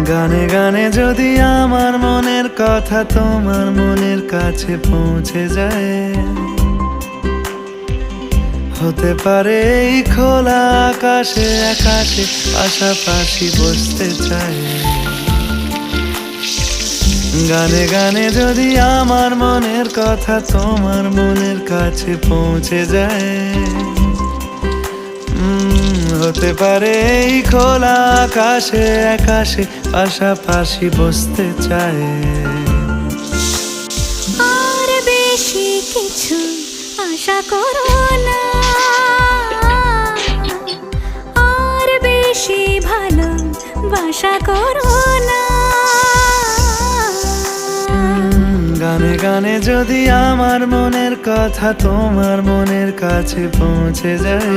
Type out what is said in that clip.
গানে গানে যদি আমার মনের কথা তোমার মনের কাছে পৌঁছে যায়, হতে পারে এই খোলা আকাশে আকাশে পাশাপাশি বসতে চায়। গানে গানে যদি আমার মনের কথা তোমার মনের কাছে পৌঁছে যায়, হতে পারে এই খোলা আকাশে আকাশে পাশাপাশি বসতে চায়। আর বেশি কিছু আশা করো না, আর বেশি ভালোবাসা করো না। গানে গানে যদি আমার মনের কথা তোমার মনের কাছে পৌঁছে যায়,